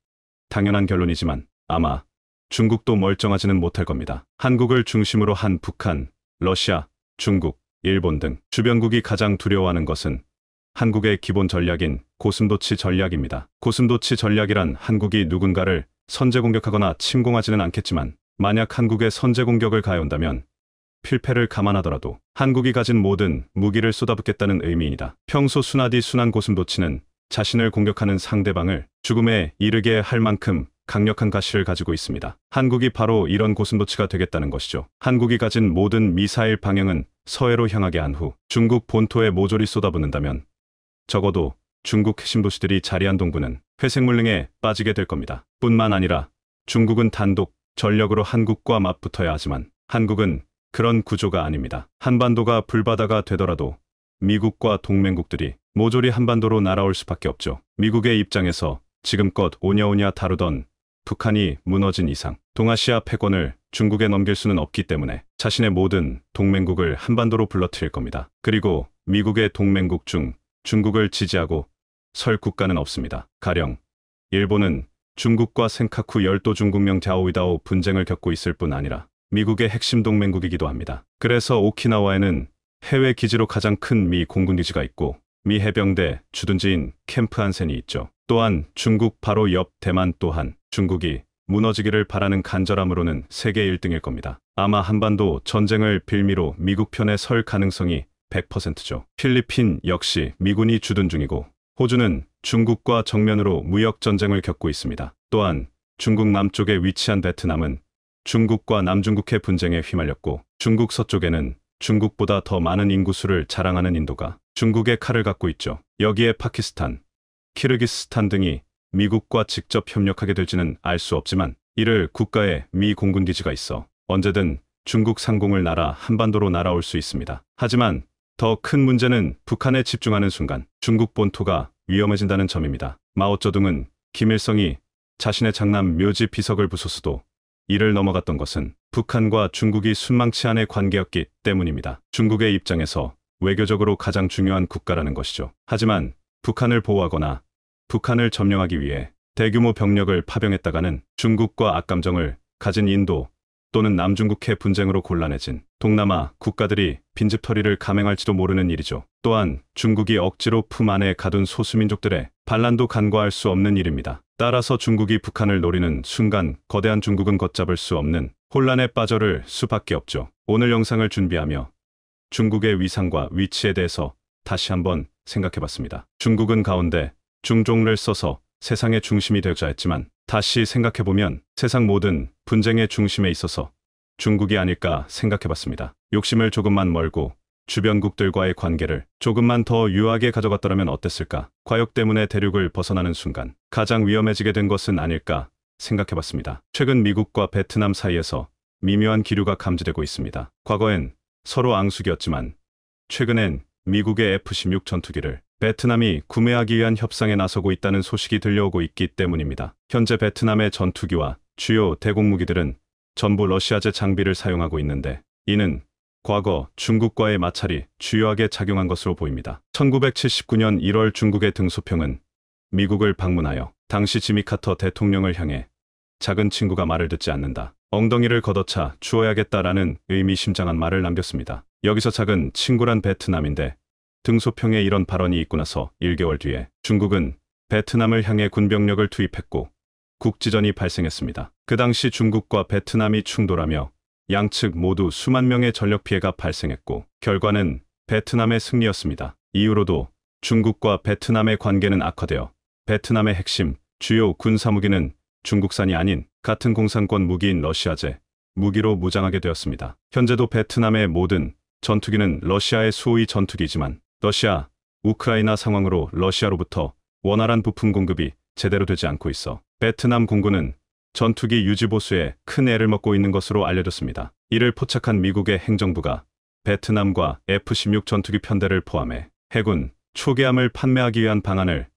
Speaker 1: 당연한 결론이지만 아마 중국도 멀쩡하지는 못할 겁니다. 한국을 중심으로 한 북한, 러시아, 중국, 일본 등 주변국이 가장 두려워하는 것은 한국의 기본 전략인 고슴도치 전략입니다. 고슴도치 전략이란 한국이 누군가를 선제 공격하거나 침공하지는 않겠지만 만약 한국에 선제 공격을 가해온다면 필패를 감안하더라도 한국이 가진 모든 무기를 쏟아붓겠다는 의미이다. 평소 순하디 순한 고슴도치는 자신을 공격하는 상대방을 죽음에 이르게 할 만큼 강력한 가시를 가지고 있습니다. 한국이 바로 이런 고슴도치가 되겠다는 것이죠. 한국이 가진 모든 미사일 방향은 서해로 향하게 한 후 중국 본토에 모조리 쏟아붓는다면 적어도 중국 핵심 도시들이 자리한 동부는 회색물능에 빠지게 될 겁니다. 뿐만 아니라 중국은 단독 전력으로 한국과 맞붙어야 하지만 한국은 그런 구조가 아닙니다. 한반도가 불바다가 되더라도 미국과 동맹국들이 모조리 한반도로 날아올 수밖에 없죠. 미국의 입장에서 지금껏 오냐오냐 다루던 북한이 무너진 이상 동아시아 패권을 중국에 넘길 수는 없기 때문에 자신의 모든 동맹국을 한반도로 불러들일 겁니다. 그리고 미국의 동맹국 중 중국을 지지하고 설 국가는 없습니다. 가령 일본은 중국과 센카쿠 열도 중국명 자오이다오 분쟁을 겪고 있을 뿐 아니라 미국의 핵심 동맹국이기도 합니다. 그래서 오키나와에는 해외 기지로 가장 큰 미 공군기지가 있고 미 해병대 주둔지인 캠프 한센이 있죠. 또한 중국 바로 옆 대만 또한 중국이 무너지기를 바라는 간절함으로는 세계 1등일 겁니다. 아마 한반도 전쟁을 빌미로 미국 편에 설 가능성이 100%죠. 필리핀 역시 미군이 주둔 중이고 호주는 중국과 정면으로 무역 전쟁을 겪고 있습니다. 또한 중국 남쪽에 위치한 베트남은 중국과 남중국해 분쟁에 휘말렸고 중국 서쪽에는 중국보다 더 많은 인구수를 자랑하는 인도가 중국의 칼을 갖고 있죠. 여기에 파키스탄, 키르기스스탄 등이 미국과 직접 협력하게 될지는 알 수 없지만 이를 국가에 미 공군기지가 있어 언제든 중국 상공을 날아 한반도로 날아올 수 있습니다. 하지만 더 큰 문제는 북한에 집중하는 순간 중국 본토가 위험해진다는 점입니다. 마오쩌둥은 김일성이 자신의 장남 묘지 비석을 부숴서도 이를 넘어갔던 것은 북한과 중국이 순망치 않은 관계였기 때문입니다. 중국의 입장에서 외교적으로 가장 중요한 국가라는 것이죠. 하지만 북한을 보호하거나 북한을 점령하기 위해 대규모 병력을 파병했다가는 중국과 악감정을 가진 인도, 또는 남중국해 분쟁으로 곤란해진 동남아 국가들이 빈집털이를 감행할지도 모르는 일이죠. 또한 중국이 억지로 품 안에 가둔 소수민족들의 반란도 간과할 수 없는 일입니다. 따라서 중국이 북한을 노리는 순간 거대한 중국은 걷잡을 수 없는 혼란에 빠져들 수밖에 없죠. 오늘 영상을 준비하며 중국의 위상과 위치에 대해서 다시 한번 생각해봤습니다. 중국은 가운데 중종을 써서 세상의 중심이 되고자 했지만 다시 생각해보면 세상 모든 분쟁의 중심에 있어서 중국이 아닐까 생각해봤습니다. 욕심을 조금만 멀고 주변국들과의 관계를 조금만 더 유하게 가져갔더라면 어땠을까? 과욕 때문에 대륙을 벗어나는 순간 가장 위험해지게 된 것은 아닐까 생각해봤습니다. 최근 미국과 베트남 사이에서 미묘한 기류가 감지되고 있습니다. 과거엔 서로 앙숙이었지만 최근엔 미국의 F-16 전투기를 베트남이 구매하기 위한 협상에 나서고 있다는 소식이 들려오고 있기 때문입니다. 현재 베트남의 전투기와 주요 대공무기들은 전부 러시아제 장비를 사용하고 있는데 이는 과거 중국과의 마찰이 주요하게 작용한 것으로 보입니다. 1979년 1월 중국의 등소평은 미국을 방문하여 당시 지미 카터 대통령을 향해 작은 친구가 말을 듣지 않는다. 엉덩이를 걷어차 주어야겠다라는 의미심장한 말을 남겼습니다. 여기서 작은 친구란 베트남인데 등소평에 이런 발언이 있고 나서 1개월 뒤에 중국은 베트남을 향해 군병력을 투입했고 국지전이 발생했습니다. 그 당시 중국과 베트남이 충돌하며 양측 모두 수만 명의 전력 피해가 발생했고 결과는 베트남의 승리였습니다. 이후로도 중국과 베트남의 관계는 악화되어 베트남의 핵심 주요 군사무기는 중국산이 아닌 같은 공산권 무기인 러시아제 무기로 무장하게 되었습니다. 현재도 베트남의 모든 전투기는 러시아의 수호의 전투기지만 러시아, 우크라이나 상황으로 러시아로부터 원활한 부품 공급이 제대로 되지 않고 있어 베트남 공군은 전투기 유지 보수에 큰 애를 먹고 있는 것으로 알려졌습니다. 이를 포착한 미국의 행정부가 베트남과 F-16 전투기 편대를 포함해 해군 초계함을 판매하기 위한 방안을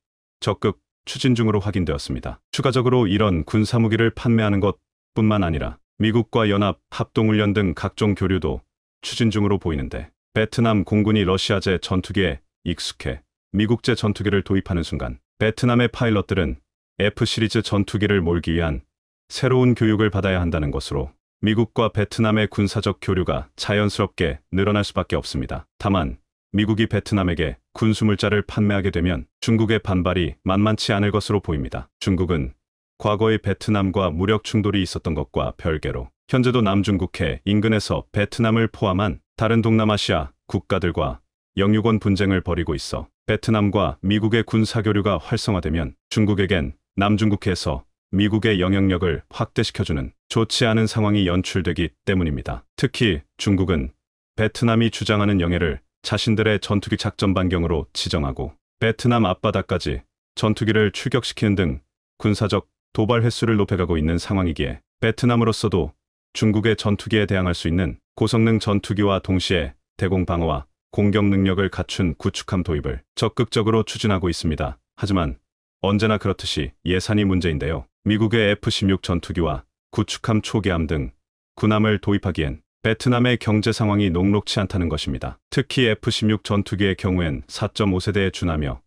Speaker 1: 적극 추진 중으로 확인되었습니다. 추가적으로 이런 군사무기를 판매하는 것뿐만 아니라 미국과 연합 합동훈련 등 각종 교류도 추진 중으로 보이는데 베트남 공군이 러시아제 전투기에 익숙해 미국제 전투기를 도입하는 순간 베트남의 파일럿들은 F 시리즈 전투기를 몰기 위한 새로운 교육을 받아야 한다는 것으로 미국과 베트남의 군사적 교류가 자연스럽게 늘어날 수밖에 없습니다. 다만 미국이 베트남에게 군수물자를 판매하게 되면 중국의 반발이 만만치 않을 것으로 보입니다. 중국은 과거의 베트남과 무력 충돌이 있었던 것과 별개로 현재도 남중국해 인근에서 베트남을 포함한 다른 동남아시아 국가들과 영유권 분쟁을 벌이고 있어 베트남과 미국의 군사교류가 활성화되면 중국에겐 남중국해에서 미국의 영향력을 확대시켜주는 좋지 않은 상황이 연출되기 때문입니다. 특히 중국은 베트남이 주장하는 영해를 자신들의 전투기 작전 반경으로 지정하고 베트남 앞바다까지 전투기를 출격시키는 등 군사적 도발 횟수를 높여가고 있는 상황이기에 베트남으로서도 중국의 전투기에 대항할 수 있는 고성능 전투기와 동시에 대공 방어와 공격 능력을 갖춘 구축함 도입을 적극적으로 추진하고 있습니다. 하지만 언제나 그렇듯이 예산이 문제인데요. 미국의 F-16 전투기와 구축함 초계함 등 군함을 도입하기엔 베트남의 경제 상황이 녹록치 않다는 것입니다. 특히 F-16 전투기의 경우엔 4.5세대에 준하며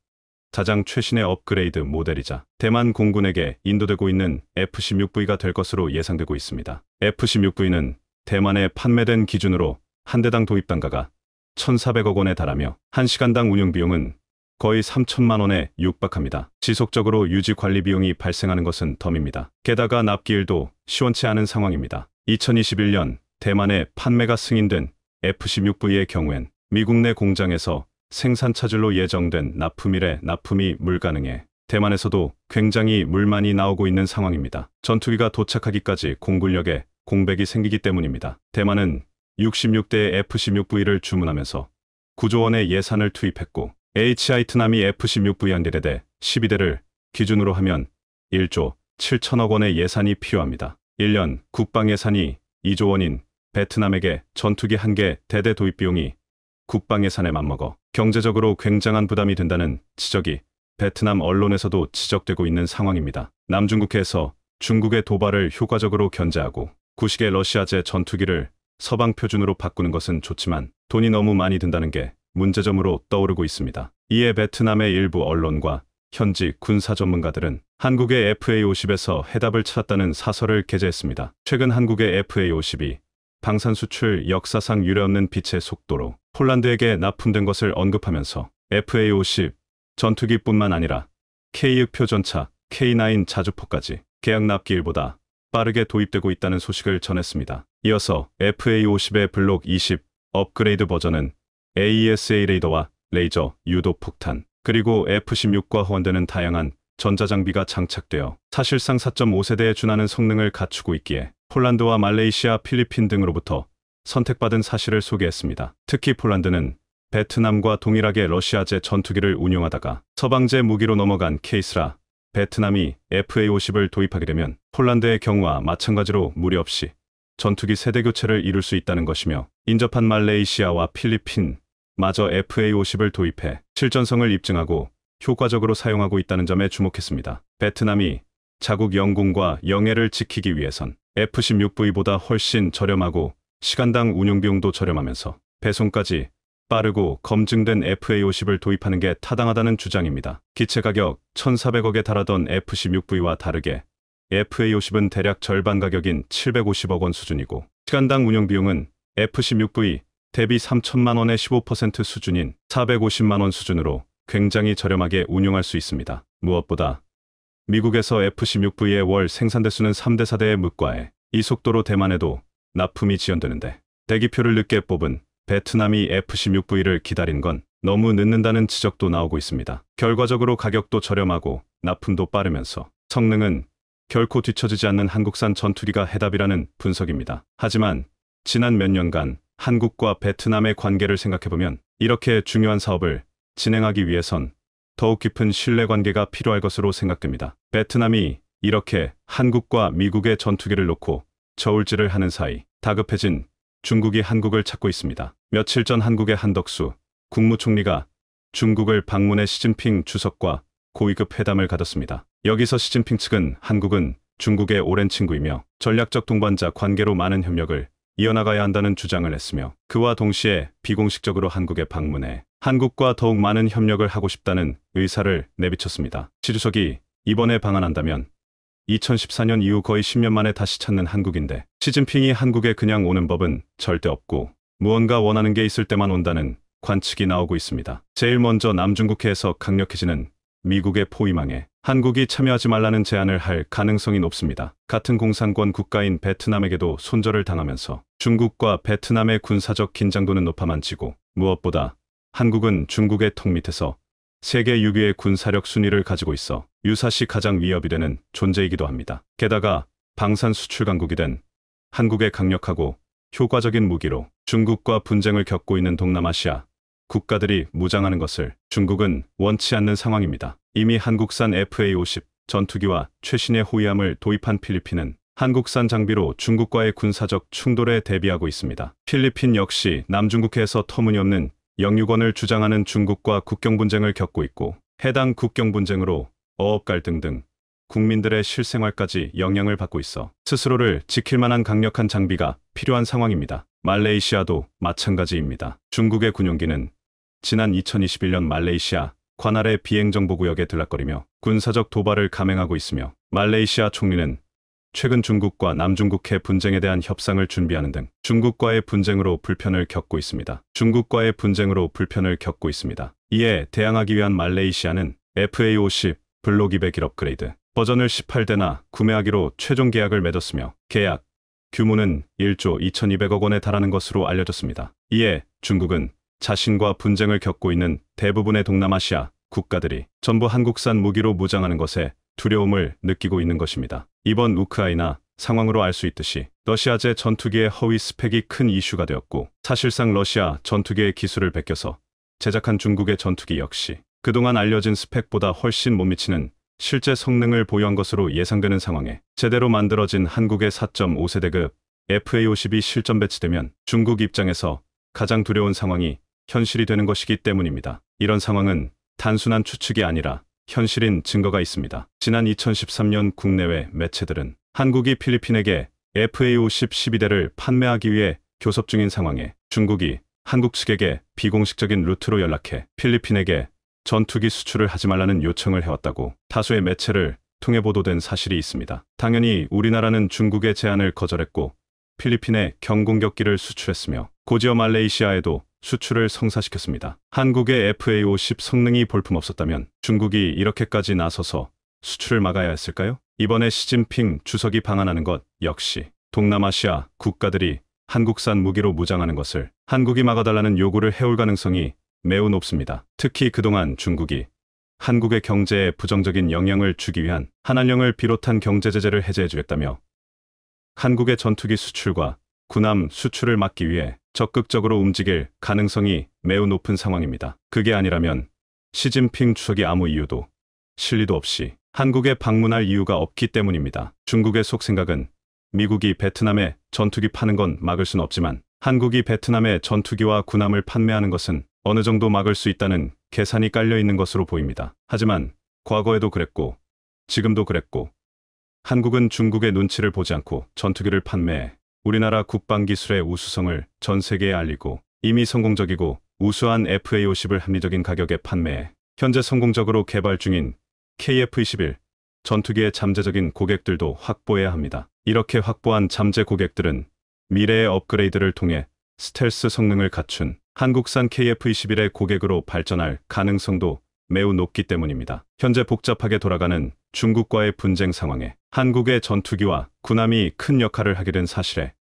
Speaker 1: 가장 최신의 업그레이드 모델이자 대만 공군에게 인도되고 있는 F-16V가 될 것으로 예상되고 있습니다. F-16V는 대만에 판매된 기준으로 한 대당 도입 단가가 1,400억 원에 달하며 1시간당 운영 비용은 거의 3천만 원에 육박합니다. 지속적으로 유지 관리 비용이 발생하는 것은 덤입니다. 게다가 납기일도 시원치 않은 상황입니다. 2021년 대만에 판매가 승인된 F-16V의 경우엔 미국 내 공장에서 생산 차질로 예정된 납품일에 납품이 불가능해 대만에서도 굉장히 물만이 나오고 있는 상황입니다. 전투기가 도착하기까지 공군력에 공백이 생기기 때문입니다. 대만은 66대의 F-16V를 주문하면서 9조 원의 예산을 투입했고 HI트남이 F-16V 한 대대 12대를 기준으로 하면 1조 7천억 원의 예산이 필요합니다. 1년 국방 예산이 2조 원인 베트남에게 전투기 1개 대대 도입 비용이 국방 예산에 맞먹어 경제적으로 굉장한 부담이 된다는 지적이 베트남 언론에서도 지적되고 있는 상황입니다. 남중국해에서 중국의 도발을 효과적으로 견제하고 구식의 러시아제 전투기를 서방 표준으로 바꾸는 것은 좋지만 돈이 너무 많이 든다는 게 문제점으로 떠오르고 있습니다. 이에 베트남의 일부 언론과 현지 군사 전문가들은 한국의 FA-50에서 해답을 찾았다는 사설을 게재했습니다. 최근 한국의 FA-50이 방산 수출 역사상 유례없는 빛의 속도로 폴란드에게 납품된 것을 언급하면서 FA-50 전투기뿐만 아니라 K흑표 전차, K9 자주포까지 계약 납기일보다 빠르게 도입되고 있다는 소식을 전했습니다. 이어서 FA-50의 블록 20 업그레이드 버전은 AESA 레이더와 레이저, 유도 폭탄, 그리고 F-16과 호환되는 다양한 전자장비가 장착되어 사실상 4.5세대에 준하는 성능을 갖추고 있기에 폴란드와 말레이시아, 필리핀 등으로부터 선택받은 사실을 소개했습니다. 특히 폴란드는 베트남과 동일하게 러시아제 전투기를 운용하다가 서방제 무기로 넘어간 케이스라 베트남이 FA-50을 도입하게 되면 폴란드의 경우와 마찬가지로 무리 없이 전투기 세대 교체를 이룰 수 있다는 것이며 인접한 말레이시아와 필리핀 마저 FA-50을 도입해 실전성을 입증하고 효과적으로 사용하고 있다는 점에 주목했습니다. 베트남이 자국 영공과 영해를 지키기 위해선 F-16V보다 훨씬 저렴하고 시간당 운용비용도 저렴하면서 배송까지 빠르고 검증된 FA-50을 도입하는 게 타당하다는 주장입니다. 기체 가격 1,400억에 달하던 F-16V와 다르게 FA-50은 대략 절반 가격인 750억 원 수준이고 시간당 운용비용은 F-16V 대비 3천만 원의 15% 수준인 450만 원 수준으로 굉장히 저렴하게 운용할 수 있습니다. 무엇보다 미국에서 F-16V의 월 생산대수는 3대 4대에 묵과해 이 속도로 대만에도 납품이 지연되는데 대기표를 늦게 뽑은 베트남이 F-16V를 기다린 건 너무 늦는다는 지적도 나오고 있습니다. 결과적으로 가격도 저렴하고 납품도 빠르면서 성능은 결코 뒤처지지 않는 한국산 전투기가 해답이라는 분석입니다. 하지만 지난 몇 년간 한국과 베트남의 관계를 생각해보면 이렇게 중요한 사업을 진행하기 위해선 더욱 깊은 신뢰관계가 필요할 것으로 생각됩니다. 베트남이 이렇게 한국과 미국의 전투기를 놓고 저울질을 하는 사이 다급해진 중국이 한국을 찾고 있습니다. 며칠 전 한국의 한덕수 국무총리가 중국을 방문해 시진핑 주석과 고위급 회담을 가졌습니다. 여기서 시진핑 측은 한국은 중국의 오랜 친구이며 전략적 동반자 관계로 많은 협력을 이어나가야 한다는 주장을 했으며 그와 동시에 비공식적으로 한국에 방문해 한국과 더욱 많은 협력을 하고 싶다는 의사를 내비쳤습니다. 시 주석이 이번에 방한한다면 2014년 이후 거의 10년 만에 다시 찾는 한국인데 시진핑이 한국에 그냥 오는 법은 절대 없고 무언가 원하는 게 있을 때만 온다는 관측이 나오고 있습니다. 제일 먼저 남중국해에서 강력해지는 미국의 포위망에 한국이 참여하지 말라는 제안을 할 가능성이 높습니다. 같은 공산권 국가인 베트남에게도 손절을 당하면서 중국과 베트남의 군사적 긴장도는 높아만 지고 무엇보다 한국은 중국의 턱 밑에서 세계 6위의 군사력 순위를 가지고 있어 유사시 가장 위협이 되는 존재이기도 합니다. 게다가 방산 수출 강국이 된 한국의 강력하고 효과적인 무기로 중국과 분쟁을 겪고 있는 동남아시아 국가들이 무장하는 것을 중국은 원치 않는 상황입니다. 이미 한국산 FA-50 전투기와 최신의 호위함을 도입한 필리핀은 한국산 장비로 중국과의 군사적 충돌에 대비하고 있습니다. 필리핀 역시 남중국해에서 터무니없는 영유권을 주장하는 중국과 국경 분쟁을 겪고 있고 해당 국경 분쟁으로 어업 갈등 등 국민들의 실생활까지 영향을 받고 있어 스스로를 지킬 만한 강력한 장비가 필요한 상황입니다. 말레이시아도 마찬가지입니다. 중국의 군용기는 지난 2021년 말레이시아 관할의 비행정보구역에 들락거리며 군사적 도발을 감행하고 있으며 말레이시아 총리는 최근 중국과 남중국해 분쟁에 대한 협상을 준비하는 등 중국과의 분쟁으로 불편을 겪고 있습니다. 이에 대항하기 위한 말레이시아는 FA-50 블록 200일 업그레이드 버전을 18대나 구매하기로 최종 계약을 맺었으며 계약 규모는 1조 2,200억 원에 달하는 것으로 알려졌습니다. 이에 중국은 자신과 분쟁을 겪고 있는 대부분의 동남아시아 국가들이 전부 한국산 무기로 무장하는 것에 두려움을 느끼고 있는 것입니다. 이번 우크라이나 상황으로 알 수 있듯이 러시아제 전투기의 허위 스펙이 큰 이슈가 되었고 사실상 러시아 전투기의 기술을 베껴서 제작한 중국의 전투기 역시 그동안 알려진 스펙보다 훨씬 못 미치는 실제 성능을 보유한 것으로 예상되는 상황에 제대로 만들어진 한국의 4.5세대급 FA-50이 실전 배치되면 중국 입장에서 가장 두려운 상황이 현실이 되는 것이기 때문입니다. 이런 상황은 단순한 추측이 아니라 현실인 증거가 있습니다. 지난 2013년 국내외 매체들은 한국이 필리핀에게 FA-50 12대를 판매하기 위해 교섭 중인 상황에 중국이 한국 측에게 비공식적인 루트로 연락해 필리핀에게 전투기 수출을 하지 말라는 요청을 해왔다고 다수의 매체를 통해 보도된 사실이 있습니다. 당연히 우리나라는 중국의 제안을 거절했고 필리핀에 경공격기를 수출했으며 고지어 말레이시아에도 수출을 성사시켰습니다. 한국의 FA-50 성능이 볼품없었다면 중국이 이렇게까지 나서서 수출을 막아야 했을까요? 이번에 시진핑 주석이 방한하는 것 역시 동남아시아 국가들이 한국산 무기로 무장하는 것을 한국이 막아달라는 요구를 해올 가능성이 매우 높습니다. 특히 그동안 중국이 한국의 경제에 부정적인 영향을 주기 위한 한한령을 비롯한 경제 제재를 해제해 주겠다며 한국의 전투기 수출과 군함 수출을 막기 위해 적극적으로 움직일 가능성이 매우 높은 상황입니다. 그게 아니라면 시진핑 주석이 아무 이유도 실리도 없이 한국에 방문할 이유가 없기 때문입니다. 중국의 속생각은 미국이 베트남에 전투기 파는 건 막을 순 없지만 한국이 베트남에 전투기와 군함을 판매하는 것은 어느 정도 막을 수 있다는 계산이 깔려 있는 것으로 보입니다. 하지만 과거에도 그랬고 지금도 그랬고 한국은 중국의 눈치를 보지 않고 전투기를 판매해 우리나라 국방기술의 우수성을 전 세계에 알리고 이미 성공적이고 우수한 FA-50을 합리적인 가격에 판매해 현재 성공적으로 개발 중인 KF-21 전투기의 잠재적인 고객들도 확보해야 합니다. 이렇게 확보한 잠재 고객들은 미래의 업그레이드를 통해 스텔스 성능을 갖춘 한국산 KF-21의 고객으로 발전할 가능성도 매우 높기 때문입니다. 현재 복잡하게 돌아가는 중국과의 분쟁 상황에 한국의 전투기와 군함이 큰 역할을 하게 된 사실에